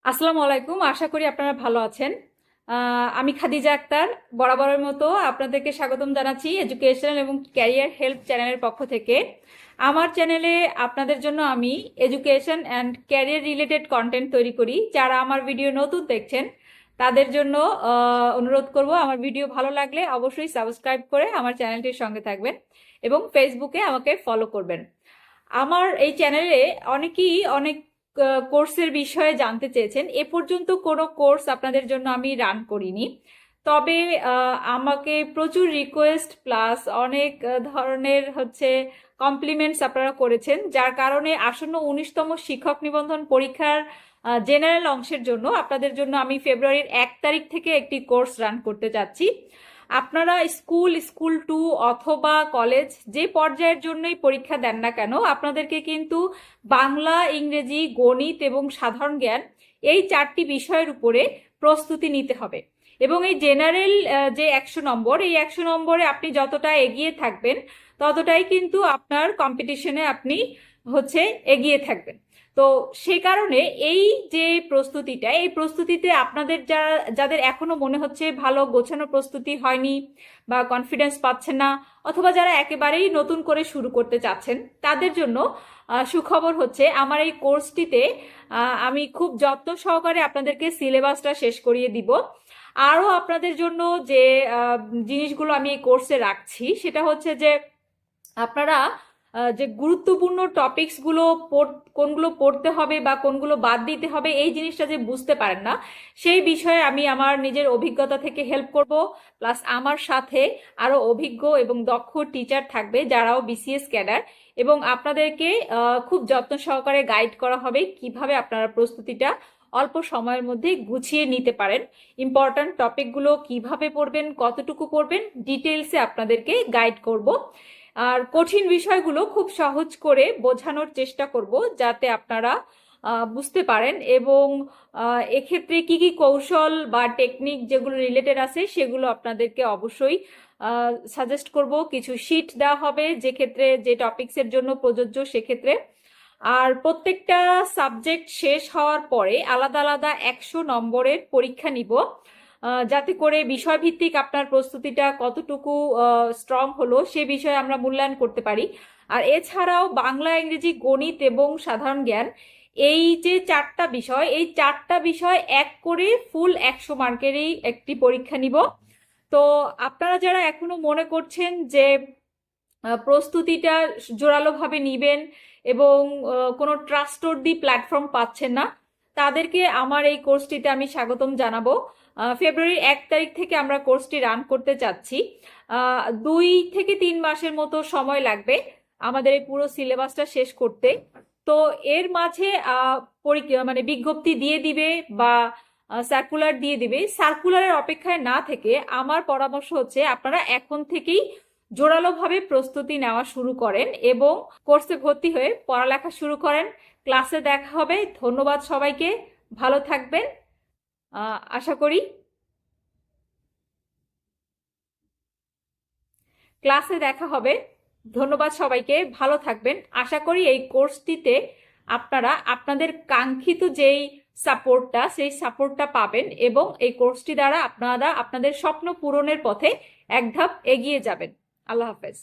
আসসালামু আলাইকুম। আশা করি আপনারা ভালো আছেন। আমি খাদিজা আক্তার বরাবরের মতো আপনাদেরকে স্বাগতম জানাচ্ছি এডুকেশন এবং ক্যারিয়ার হেল্প চ্যানেলের পক্ষ থেকে। আমার চ্যানেলে আপনাদের জন্য আমি education and career related content তৈরি করি। যারা আমার ভিডিও নতুন দেখছেন তাদের জন্য অনুরোধ করব, আমার ভিডিও ভালো লাগলে অবশ্যই সাবস্ক্রাইব করে আমার চ্যানেলটির সঙ্গে থাকবেন এবং ফেসবুকে আমাকে ফলো করবেন। আমার এই চ্যানেলে অনেকেই অনেক কোর্সের বিষয়ে জানতে চেয়েছেন। এ পর্যন্ত কোনো কোর্স আপনাদের জন্য আমি রান করিনি, তবে আমাকে প্রচুর রিকোয়েস্ট প্লাস অনেক ধরনের কমপ্লিমেন্টস আপনারা করেছেন, যার কারণে আসন্ন 19তম শিক্ষক নিবন্ধন পরীক্ষার জেনারেল অংশের জন্য আপনাদের জন্য আমি ফেব্রুয়ারির 1 তারিখ থেকে একটি কোর্স রান করতে যাচ্ছি। আপনারা স্কুল টু অথবা কলেজ যে পর্যায়ের জন্যই পরীক্ষা দেন না কেন, আপনাদেরকে কিন্তু বাংলা, ইংরেজি, গণিত এবং সাধারণ জ্ঞান এই 4টি বিষয়ের উপরে প্রস্তুতি নিতে হবে। এবং এই জেনারেল যে 100 নম্বর, এই 100 নম্বরে আপনি যতটা এগিয়ে থাকবেন ততটাই কিন্তু আপনার কম্পিটিশনে আপনি এগিয়ে থাকবেন। তো সেই কারণে এই যে প্রস্তুতিটা, এই প্রস্তুতিতে আপনাদের যাদের এখনো মনে হচ্ছে ভালো গোছানো প্রস্তুতি হয়নি বা কনফিডেন্স পাচ্ছেন না, অথবা যারা একেবারেই নতুন করে শুরু করতে চাচ্ছেন, তাদের জন্য সুখবর হচ্ছে আমার এই কোর্সটিতে আমি খুব যত্ন সহকারে আপনাদেরকে সিলেবাসটা শেষ করিয়ে দিব। আরও আপনাদের জন্য যে জিনিসগুলো আমি এই কোর্সে রাখছি সেটা হচ্ছে যে আপনারা যে গুরুত্বপূর্ণ টপিকসগুলো কোনগুলো পড়তে হবে বা কোনগুলো বাদ দিতে হবে, এই জিনিসটা যে বুঝতে পারেন না, সেই বিষয়ে আমি আমার নিজের অভিজ্ঞতা থেকে হেল্প করব। প্লাস আমার সাথে আরও অভিজ্ঞ এবং দক্ষ টিচার থাকবে যারাও বিসিএস ক্যাডার, এবং আপনাদেরকে খুব যত্ন সহকারে গাইড করা হবে কিভাবে আপনারা প্রস্তুতিটা অল্প সময়ের মধ্যে গুছিয়ে নিতে পারেন। ইম্পর্ট্যান্ট টপিকগুলো কিভাবে পড়বেন, কতটুকু পড়বেন, ডিটেলসে আপনাদেরকে গাইড করব। আর কঠিন বিষয়গুলো খুব সহজ করে বোঝানোর চেষ্টা করব যাতে আপনারা বুঝতে পারেন, এবং এক্ষেত্রে কি কি কৌশল বা টেকনিক যেগুলো রিলেটেড আছে সেগুলো আপনাদেরকে অবশ্যই সাজেস্ট করব। কিছু শিট দেওয়া হবে যে ক্ষেত্রে যে টপিকসের জন্য প্রযোজ্য সেক্ষেত্রে। আর প্রত্যেকটা সাবজেক্ট শেষ হওয়ার পরে আলাদা আলাদা 100 নম্বরের পরীক্ষা নিব, যাতে করে বিষয়ভিত্তিক আপনার প্রস্তুতিটা কতটুকু স্ট্রং হলো সে বিষয়ে আমরা মূল্যায়ন করতে পারি। আর এছাড়াও বাংলা, ইংরেজি, গণিত এবং সাধারণ জ্ঞান, এই যে 4টা বিষয়, এই 4টা বিষয় এক করে ফুল 100 মার্কেরই একটি পরীক্ষা নিব। তো আপনারা যারা এখনো মনে করছেন যে প্রস্তুতিটা জোরালোভাবে নিবেন এবং কোনো ট্রাস্টওয়ার্দি প্ল্যাটফর্ম পাচ্ছেন না, তাদেরকে আমার এই কোর্সটিতে আমি স্বাগতম জানাবো। ফেব্রুয়ারির 1 তারিখ থেকে আমরা কোর্সটি রান করতে চাচ্ছি। 2 থেকে 3 মাসের মতো সময় লাগবে আমাদের এই পুরো সিলেবাসটা শেষ করতে। তো এর মাঝে বিজ্ঞপ্তি দিয়ে দিবে বা সার্কুলার দিয়ে দিবে। সার্কুলারের অপেক্ষায় না থেকে আমার পরামর্শ হচ্ছে আপনারা এখন থেকেই জোরালোভাবে প্রস্তুতি নেওয়া শুরু করেন এবং কোর্সে ভর্তি হয়ে পড়ালেখা শুরু করেন। ক্লাসে দেখা হবে। ধন্যবাদ সবাইকে, ভালো থাকবেন। আশা করি ক্লাসে দেখা হবে। ধন্যবাদ সবাইকে, ভালো থাকবেন। আশা করি এই কোর্সটিতে আপনারা আপনাদের কাঙ্ক্ষিত যেই সাপোর্টটা, সেই সাপোর্টটা পাবেন এবং এই কোর্সটি দ্বারা আপনারা আপনাদের স্বপ্ন পূরণের পথে এক ধাপ এগিয়ে যাবেন। আল্লাহ হাফেজ।